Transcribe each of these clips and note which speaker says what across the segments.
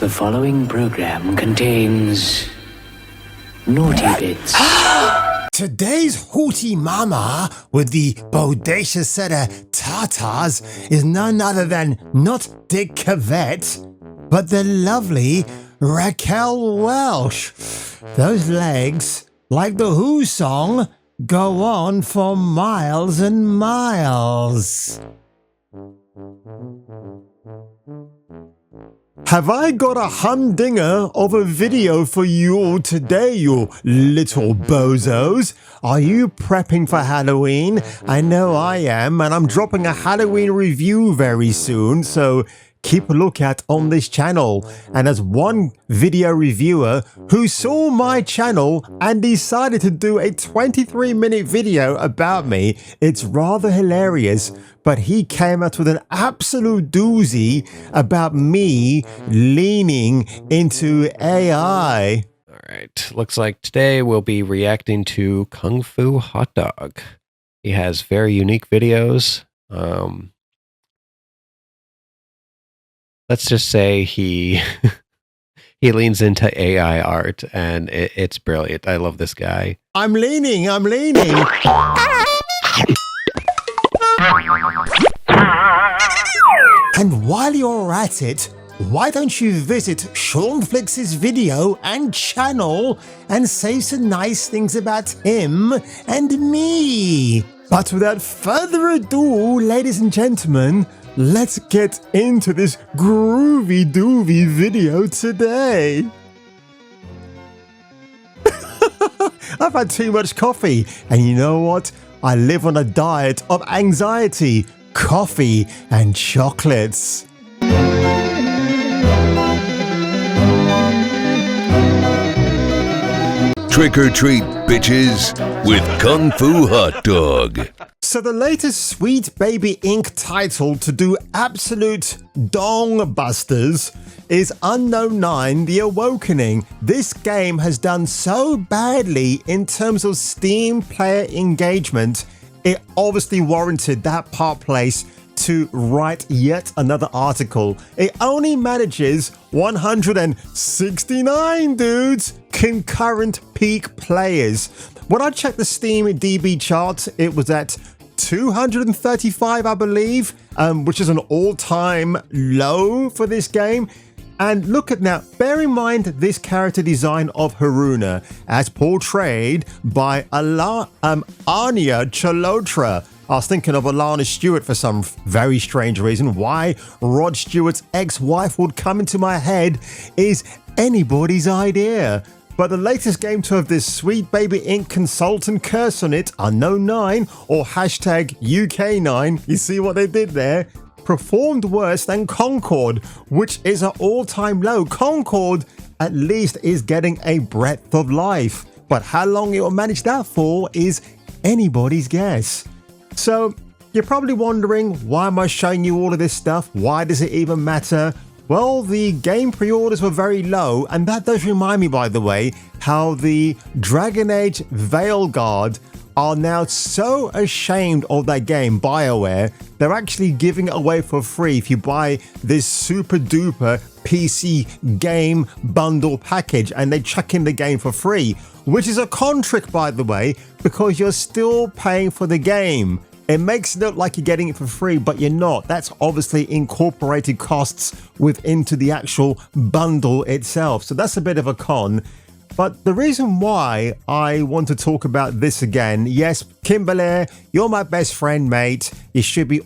Speaker 1: The following program contains naughty bits.
Speaker 2: Today's hooty mama with the bodacious set of tatas is none other than not Dick Cavett, but the lovely Raquel Welch. Those legs, like the Who song, go on for miles and miles. Have I got a humdinger of a video for you all today, you little bozos? Are you prepping for Halloween? I know I am, and I'm dropping a Halloween review very soon, so keep a lookout on this channel. And as one video reviewer who saw my channel and decided to do a 23-minute video about me, it's rather hilarious, but he came out with an absolute doozy about me leaning into AI.
Speaker 3: All right, looks like today we'll be reacting to Kung Fu Hot Dog. He has very unique videos. Let's just say he leans into AI art, and it's brilliant. I love this guy.
Speaker 2: I'm leaning. And while you're at it, why don't you visit Seanflix's video and channel and say some nice things about him and me? But without further ado, ladies and gentlemen, let's get into this groovy doovy video today. I've had too much coffee, and you know what? I live on a diet of anxiety, coffee, and chocolates.
Speaker 4: Trick or treat, bitches, with Kung Fu Hot Dog.
Speaker 2: So the latest Sweet Baby Inc. title to do absolute dong busters is Unknown 9: The Awakening. This game has done so badly in terms of Steam player engagement, it obviously warranted that part place to write yet another article. It only manages 169 dudes concurrent peak players. When I checked the Steam DB chart, it was at 235, I believe, which is an all-time low for this game. And look at now, bear in mind this character design of Haruna as portrayed by Anya Chalotra. I was thinking of Alana Stewart for some very strange reason. Why Rod Stewart's ex-wife would come into my head is anybody's idea. But the latest game to have this Sweet Baby Inc. consultant curse on it, Unknown 9 or hashtag UK9, you see what they did there? Performed worse than Concord, which is an all-time low. Concord at least is getting a breath of life, but how long it will manage that for is anybody's guess. So you're probably wondering, why am I showing you all of this stuff? Why does it even matter? Well, the game pre-orders were very low, and that does remind me, by the way, how the Dragon Age Veilguard are now so ashamed of that game, BioWare, they're actually giving it away for free if you buy this super duper PC game bundle package, and they chuck in the game for free, which is a con trick, by the way, because you're still paying for the game. It makes it look like you're getting it for free, but you're not. That's obviously incorporated costs into the actual bundle itself. So that's a bit of a con. But the reason why I want to talk about this again, yes, Kimberly, you're my best friend, mate. You should be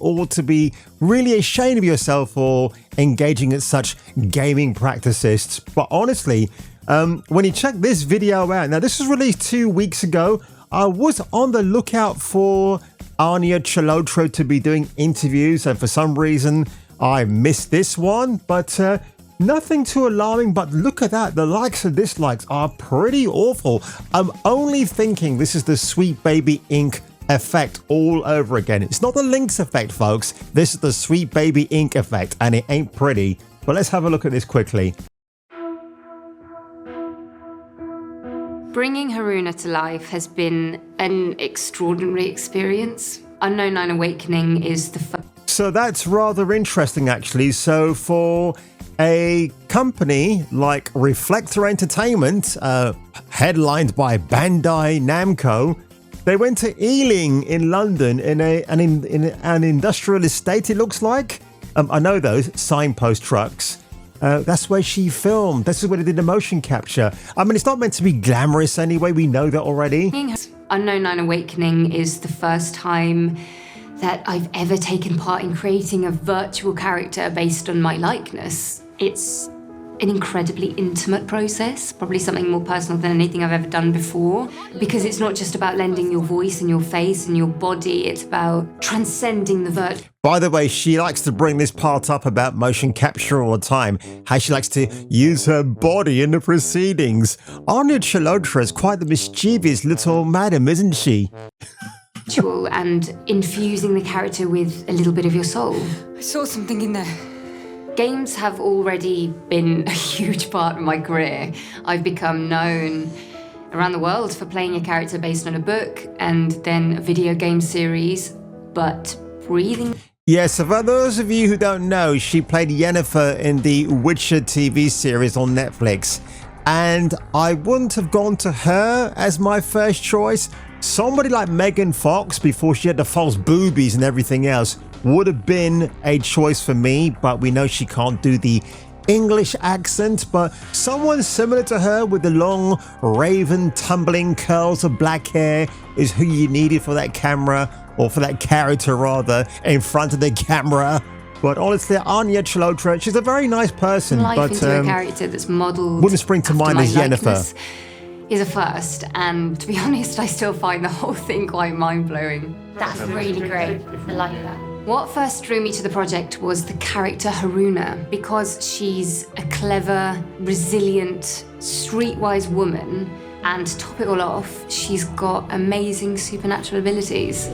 Speaker 2: really ashamed of yourself for engaging in such gaming practices. But honestly, when you check this video out, now this was released 2 weeks ago. I was on the lookout for Anya Chalotra to be doing interviews, and for some reason I missed this one, but nothing too alarming. But look at that, the likes and dislikes are pretty awful. I'm only thinking this is the Sweet Baby Inc. effect all over again. It's not the Lynx effect, folks. This is the Sweet Baby Inc. effect, and it ain't pretty. But let's have a look at this quickly.
Speaker 5: Bringing Haruna to life has been an extraordinary experience. Unknown 9 Awakening is the
Speaker 2: So that's rather interesting, actually. So for a company like Reflector Entertainment, headlined by Bandai Namco, they went to Ealing in London in an industrial estate, it looks like. I know those signpost trucks. That's where she filmed. This is where they did the motion capture. I mean, it's not meant to be glamorous anyway. We know that already.
Speaker 5: Unknown Nine Awakening is the first time that I've ever taken part in creating a virtual character based on my likeness. It's an incredibly intimate process, probably something more personal than anything I've ever done before, because it's not just about lending your voice and your face and your body, it's about transcending the virtual.
Speaker 2: By the way, she likes to bring this part up about motion capture all the time, how she likes to use her body in the proceedings. Anya Chalotra is quite the mischievous little madam, isn't she?
Speaker 5: And infusing the character with a little bit of your soul.
Speaker 6: I saw something in there.
Speaker 5: Games have already been a huge part of my career. I've become known around the world for playing a character based on a book and then a video game series, but breathing.
Speaker 2: Yes, so for those of you who don't know, she played Yennefer in the Witcher TV series on Netflix. And I wouldn't have gone to her as my first choice. Somebody like Megan Fox, before she had the false boobies and everything else, would have been a choice for me, but we know she can't do the English accent. But someone similar to her with the long, raven, tumbling curls of black hair is who you needed for that camera, or for that character rather, in front of the camera. But honestly, Anya Chalotra, she's a very nice person.
Speaker 5: Life
Speaker 2: but
Speaker 5: into a character that's modelled
Speaker 2: wouldn't spring to mind as Yennefer.
Speaker 5: Is a first, and to be honest, I still find the whole thing quite mind-blowing. That's really great. I like that. What first drew me to the project was the character Haruna, because she's a clever, resilient, streetwise woman, and to top it all off, she's got amazing supernatural abilities.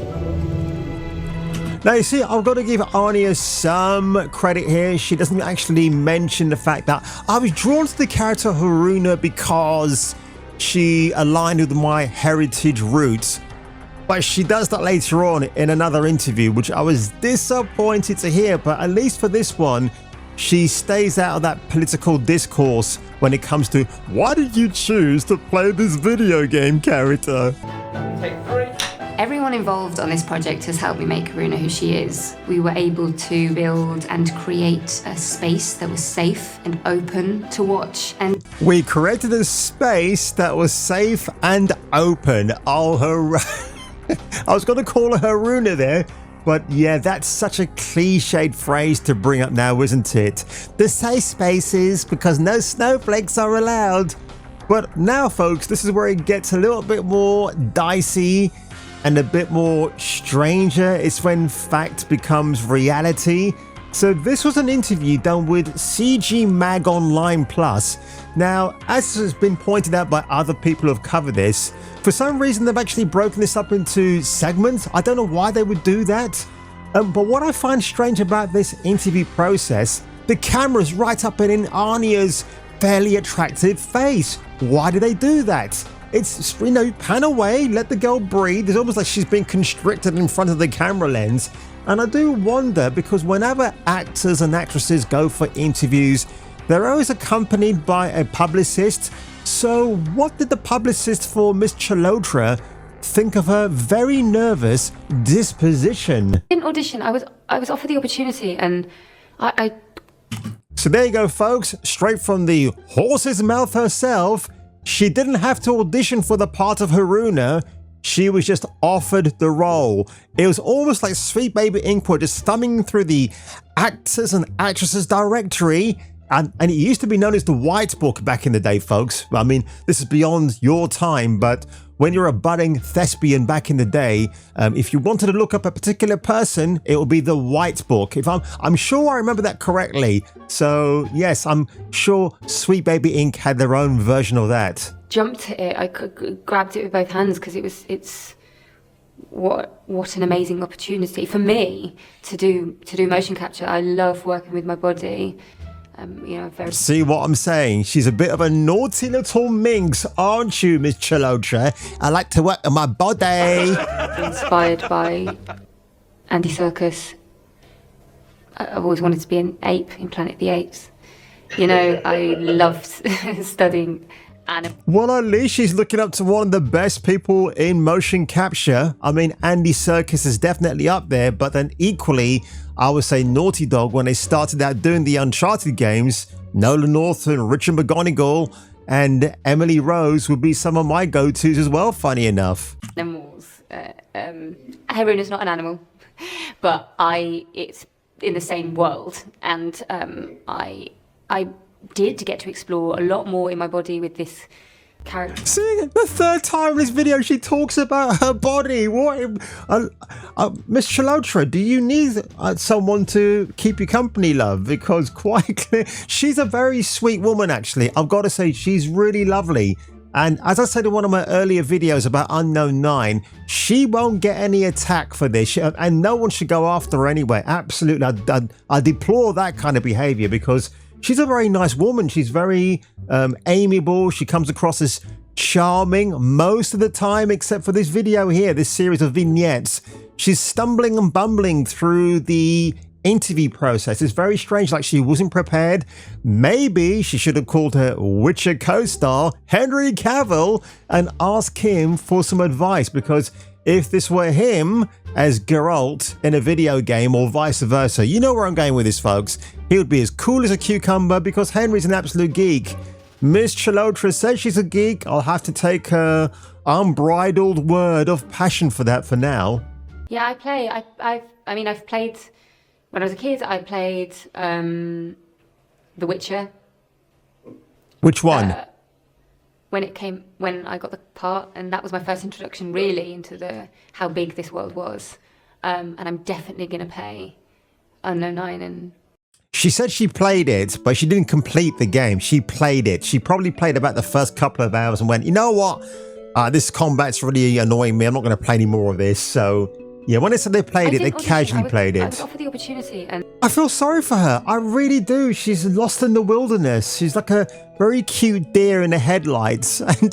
Speaker 2: Now, you see, I've got to give Anya some credit here. She doesn't actually mention the fact that I was drawn to the character Haruna because she aligned with my heritage roots. But she does that later on in another interview, which I was disappointed to hear. But at least for this one, she stays out of that political discourse when it comes to why did you choose to play this video game character?
Speaker 5: Everyone involved on this project has helped me make Haruna who she is. We were able to build and create a space that was safe and open to watch. And
Speaker 2: we created a space that was safe and open. Oh, I was going to call her Haruna there. But yeah, that's such a cliched phrase to bring up now, isn't it? The safe spaces, because no snowflakes are allowed. But now, folks, this is where it gets a little bit more dicey and a bit more stranger. It's when fact becomes reality. So this was an interview done with CG Mag Online Plus. Now, as has been pointed out by other people who have covered this, for some reason they've actually broken this up into segments. I don't know why they would do that. But what I find strange about this interview process, the camera's right up in Anya's fairly attractive face. Why do they do that? It's, you know, pan away, let the girl breathe. It's almost like she's been constricted in front of the camera lens. And I do wonder, because whenever actors and actresses go for interviews, they're always accompanied by a publicist. So what did the publicist for Miss Chalotra think of her very nervous disposition?
Speaker 5: in audition, I was offered the opportunity, and I
Speaker 2: So there you go, folks. Straight from the horse's mouth herself. She didn't have to audition for the part of Haruna. She was just offered the role. It was almost like Sweet Baby Inc. were just thumbing through the actors and actresses directory. And it used to be known as the White Book back in the day, folks. I mean, this is beyond your time, but when you're a budding thespian back in the day, if you wanted to look up a particular person, it would be the White Book. I'm sure I remember that correctly. So yes, I'm sure Sweet Baby Inc. had their own version of that.
Speaker 5: jumped at it. I grabbed it with both hands because it's what an amazing opportunity for me to do motion capture. I love working with my body.
Speaker 2: See what I'm saying? She's a bit of a naughty little minx, aren't you, Miss Chalotra? I like to work on my body.
Speaker 5: Inspired by Andy Serkis. I've always wanted to be an ape in Planet of the Apes. You know, I loved studying anime.
Speaker 2: Well, at least she's looking up to one of the best people in motion capture. I mean, Andy Serkis is definitely up there, but then equally, I would say Naughty Dog, when they started out doing the Uncharted games, Nolan North and Richard McGonigal and Emily Rose would be some of my go-tos as well, funny enough.
Speaker 5: Animals. Haruna's not an animal, but it's in the same world, and I did get to explore a lot more in my body with this character.
Speaker 2: See, the third time in this video she talks about her body. What, Miss Chalotra, do you need someone to keep you company, love? Because quite clear, she's a very sweet woman, actually. I've got to say, she's really lovely. And as I said in one of my earlier videos about Unknown 9, she won't get any attack for this, and no one should go after her anyway. Absolutely, I deplore that kind of behavior, because she's a very nice woman. She's very amiable. She comes across as charming most of the time, except for this video here, this series of vignettes. She's stumbling and bumbling through the interview process. It's very strange, like she wasn't prepared. Maybe she should have called her Witcher co-star Henry Cavill and asked him for some advice, because if this were him as Geralt in a video game or vice versa, you know where I'm going with this, folks. He would be as cool as a cucumber, because Henry's an absolute geek. Miss Chalotra says she's a geek. I'll have to take her unbridled word of passion for that for now.
Speaker 5: Yeah, I play. I've played. When I was a kid, I played The Witcher.
Speaker 2: Which one?
Speaker 5: When I got the part, and that was my first introduction really into how big this world was. And I'm definitely going to play Unknown 9. And
Speaker 2: she said she played it, but she didn't complete the game. She played it. She probably played about the first couple of hours and went, you know what? This combat's really annoying me. I'm not going to play any more of this. So yeah, when they said they played it, they casually played it.
Speaker 5: I was offered the opportunity, and
Speaker 2: I feel sorry for her. I really do. She's lost in the wilderness. She's like a very cute deer in the headlights. And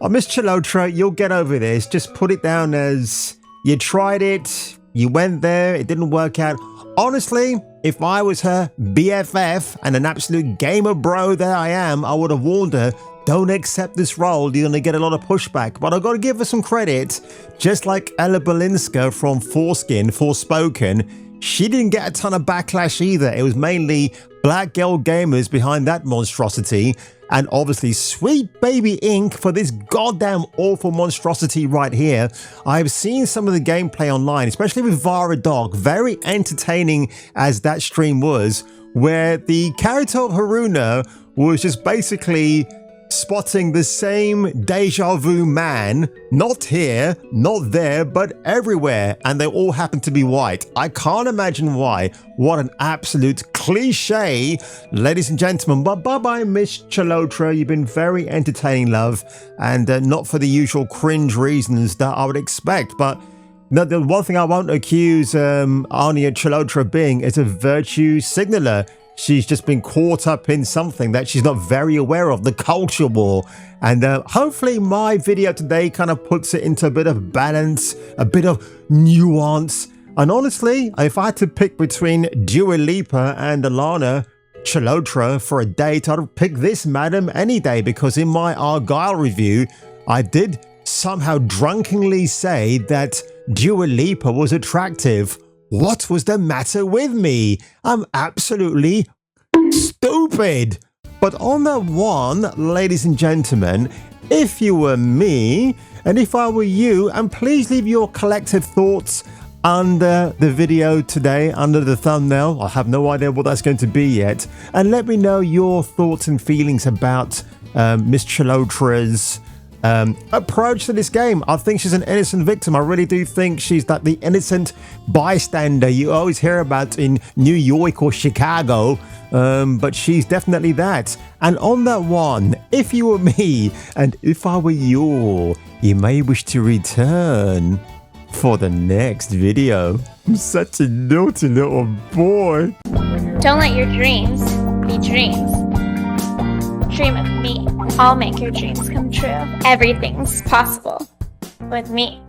Speaker 2: Miss Chalotra, you'll get over this. Just put it down as you tried it, you went there, it didn't work out. Honestly, if I was her BFF and an absolute gamer bro that I am, I would have warned her, don't accept this role, you're going to get a lot of pushback. But I've got to give her some credit. Just like Ella Balinska from Forspoken, she didn't get a ton of backlash either. It was mainly black girl gamers behind that monstrosity, and obviously Sweet Baby Inc. for this goddamn awful monstrosity right here. I've seen some of the gameplay online, especially with Vara Dog, very entertaining as that stream was, where the character of Haruna was just basically spotting the same deja vu man, not here, not there, but everywhere, and they all happen to be white. I can't imagine why. What an absolute cliche, ladies and gentlemen. But bye-bye, Miss Chalotra. You've been very entertaining, love, and not for the usual cringe reasons that I would expect. But no, the one thing I won't accuse Anya Chalotra being is a virtue signaler. She's just been caught up in something that she's not very aware of, the culture war. And hopefully my video today kind of puts it into a bit of balance, a bit of nuance. And honestly, if I had to pick between Dua Lipa and Alana Chalotra for a date, I'd pick this madam any day, because in my Argyle review, I did somehow drunkenly say that Dua Lipa was attractive. What was the matter with me? I'm absolutely stupid. But on that one, ladies and gentlemen, if you were me and if I were you, and please leave your collective thoughts under the video today, under the thumbnail. I have no idea what that's going to be yet. And let me know your thoughts and feelings about Miss Chalotra's approach to this game. I think she's an innocent victim. I really do think she's like the innocent bystander you always hear about in New York or Chicago, but she's definitely that. And on that one, if you were me and if I were you may wish to return for the next video. I'm such a naughty little boy.
Speaker 6: Don't let your dreams be dreams. Dream of me. I'll make your dreams come true. Everything's possible with me.